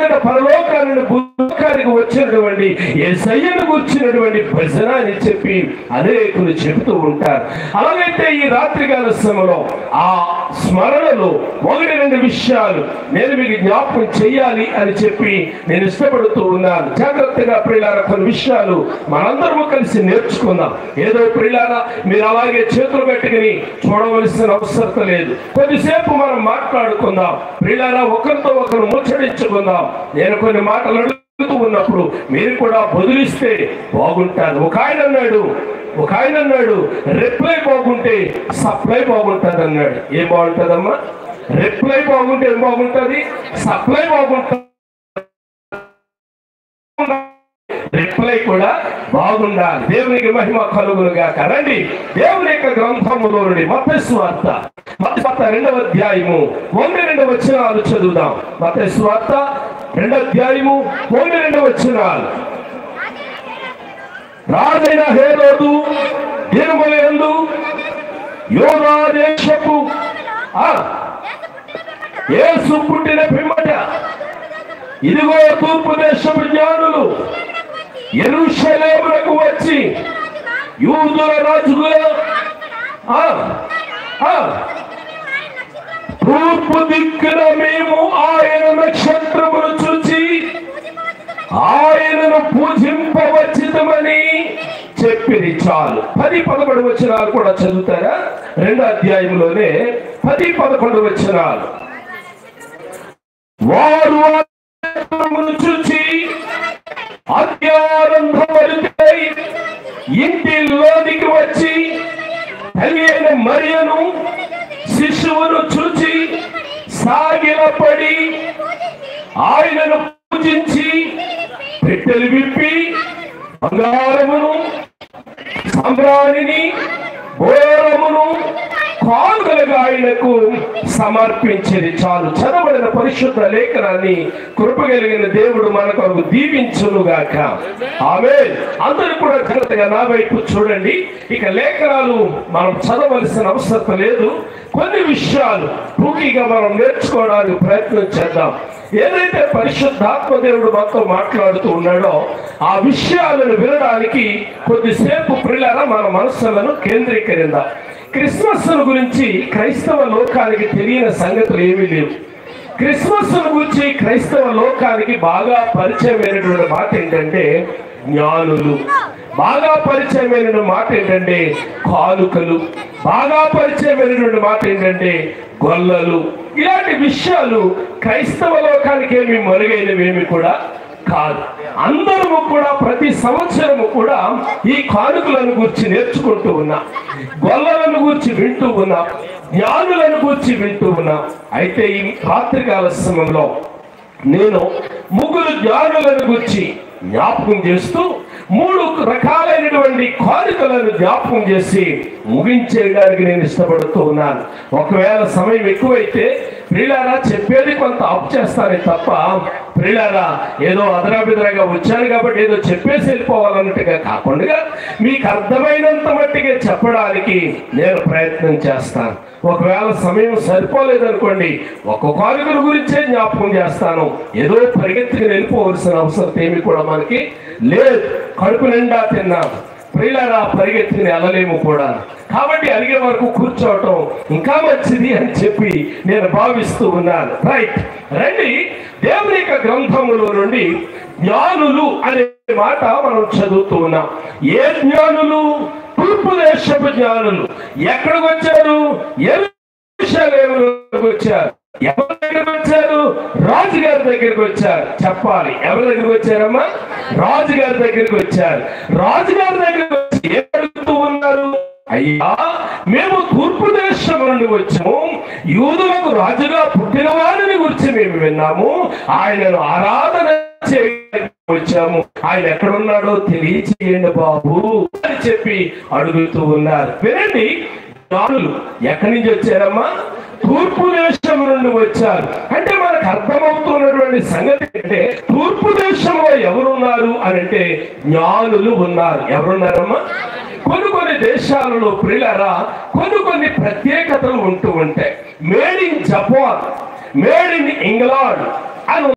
కిందట పరలోకాలను భూలోకానికి వచ్చినటువంటి యేసయ్యను కూర్చున్నటువంటి భజన అని చెప్పి అనేకులు చెబుతూ ఉంటారు. అలాగైతే ఈ రాత్రికాల సమయంలో ఆ స్మరణలో 1-2 విషయాలు నేను మీకు జ్ఞాపకం చేయాలి అని చెప్పి నేను ఇష్టపడుతూ ఉన్నాను. జాగ్రత్తగా ప్రియులారా కొన్ని విషయాలు మనందరము కలిసి నేర్చుకుందాం. ఏదో ప్రియులారా మీరు అలాగే చేతులు పెట్టుకుని చూడవలసిన అవసరం లేదు. కొద్దిసేపు మనం మాట్లాడుకుందాం ప్రియులారా, ఒకరితో ఒకరు ముచ్చడించుకుందాం. నేను కొన్ని మాటలు అడుగుతూ ఉన్నప్పుడు మీరు కూడా బదులిస్తే బాగుంటారు. ఒక ఆయన అన్నాడు రిప్లై బాగుంటే సప్లై బాగుంటుంది అన్నాడు. ఏం బాగుంటుందమ్మా? రిప్లై బాగుంటే ఏం బాగుంటుంది? సప్లై బాగుంటుంది. రిప్లై కూడా బాగుండాలి. దేవునికి మహిమ కలుగునుగా. రండి దేవుని యొక్క గ్రంథములో నుండి మత్తయి సువార్త 2వ అధ్యాయము 1-2 వచనాలు చదువుదాం. మత్తయి సువార్త 2వ అధ్యాయము 1-2 వచనాలు. రాజైన హేరోదు దినములందు యూదా దేశపు యేసు పుట్టిన పిమ్మట ఇదిగో తూర్పు దేశపు జ్ఞానులు యెరూషలేమునకు వచ్చి యూదుల రాజుగా తూర్పు దిక్కున మేము ఆయన నక్షత్రమును చూచి ఆయనను పూజింపవచ్చితమని చెప్పిరి. చాలు. 10-11 వచనాలు కూడా చదువుతారా? 2వ అధ్యాయంలోనే 10-11 వచనాలు. వారు చూచి అత్యానందపరులై ఇంటిలోనికి వచ్చి తల్లి అయిన మరియను శిశువును చూచి సాగిలపడి ఆయనను పూజించి పెట్టెలు విప్పి బంగారమును సాంబ్రాణిని బోరమును కానుకలుగా ఆయనకు సమర్పించేది. చాలు. చదవబడిన పరిశుద్ధ లేఖనాన్ని కృపగలిగిన దేవుడు మనకు దీవించునుగాక. ఆమేన్. అందరూ కూడా జాగ్రత్తగా నా వైపు చూడండి. ఇక లేఖనాలు మనం చదవలసిన అవసరం లేదు. కొన్ని విషయాలు పూర్తిగా మనం నేర్చుకోవడానికి ప్రయత్నం చేద్దాం. ఏదైతే పరిశుద్ధాత్మ దేవుడు మనతో మాట్లాడుతూ ఉన్నాడో ఆ విషయాలను వినడానికి కొద్దిసేపు ప్రియులారా మన మనస్సులను కేంద్రీకరిందాం. క్రిస్మస్ గురించి క్రైస్తవ లోకానికి తెలియని సంగతులు ఏమీ లేవు. క్రిస్మస్ గురించి క్రైస్తవ లోకానికి బాగా పరిచయమైనటువంటి మాట ఏంటంటే జ్ఞానులు, బాగా పరిచయమైన మాట ఏంటంటే కానుకలు, బాగా పరిచయమైనటువంటి మాట ఏంటంటే గొల్లలు. ఇలాంటి విషయాలు క్రైస్తవ లోకానికి ఏమి మరుగైనవేమి కూడా కాదు. అందరము కూడా ప్రతి సంవత్సరము కూడా ఈ కానుకలను గురించి నేర్చుకుంటూ ఉన్నాం, గొల్లలను గురించి వింటూ ఉన్నాం, జ్ఞానులను గురించి వింటూ ఉన్నాం. అయితే ఈ రాత్రికాల సమయంలో నేను 3 జ్ఞానులను గురించి జ్ఞాపకం చేస్తూ 3 రకాలైనటువంటి కానుకలను జ్ఞాపకం చేసి ముగించేయడానికి నేను ఇష్టపడుతూ ఉన్నాను. ఒకవేళ సమయం ఎక్కువైతే ప్రియులారా చెప్పేది కొంత ఆఫ్ చేస్తానే తప్ప ప్రియులారా ఏదో అదరాబిదరగా వచ్చాను కాబట్టి ఏదో చెప్పేసి వెళ్ళిపోవాలన్నట్టుగా కాకుండా మీకు అర్థమైనంత మట్టిగా చెప్పడానికి నేను ప్రయత్నం చేస్తాను. ఒకవేళ సమయం సరిపోలేదనుకోండి ఒక్కొక్క కానుకల గురించే జ్ఞాపకం చేస్తాను. ఏదో పరిగెత్తుకుని వెళ్ళిపోవలసిన అవసరం ఏమి కూడా మనకి లేదు. కడుపు నిండా తిన్నాం ప్రియులారా, పరిగెత్తుకుని వెళ్ళలేము కూడా. కాబట్టి అడిగే వరకు కూర్చోవటం ఇంకా మంచిది అని చెప్పి నేను భావిస్తూ ఉన్నాను. రైట్. రండి దేవుని యొక్క గ్రంథములో నుండి జ్ఞానులు అనే మాట మనం చదువుతూ ఉన్నాం. ఏ జ్ఞానులు? తూర్పు దేశపు జ్ఞానులు. ఎక్కడికి వచ్చారు? యెరూషలేములోకి వచ్చారు. ఎవరి దగ్గరికి వచ్చారు? రాజుగారి దగ్గరికి వచ్చారు. చెప్పాలి, ఎవరి దగ్గరికి వచ్చారమ్మా? రాజుగారి దగ్గరికి వచ్చారు. రాజుగారి దగ్గరికి వచ్చి ఏం అడుగుతూ ఉన్నారు? అయ్యా, మేము తూర్పు దేశం నుండి వచ్చాము, యూదులకు రాజుగా పుట్టిన వారిని గురించి మేము విన్నాము, ఆయనను ఆరాధన చేయడానికి వచ్చాము, ఆయన ఎక్కడున్నాడో తెలియచేయండి బాబు అని చెప్పి అడుగుతూ ఉన్నారు. వినండి, జ్ఞానులు ఎక్కడి నుంచి వచ్చారమ్మా? తూర్పు దేశం నుండి వచ్చారు. అంటే మనకు అర్థమవుతున్నటువంటి సంగతి అంటే తూర్పు దేశంలో ఎవరున్నారు అని అంటే జ్ఞానులు ఉన్నారు. ఎవరున్నారమ్మా? కొన్ని దేశాలలో ప్రియులారా కొన్ని ప్రత్యేకతలు ఉంటూ ఉంటాయి. Made in Japan, made in England అని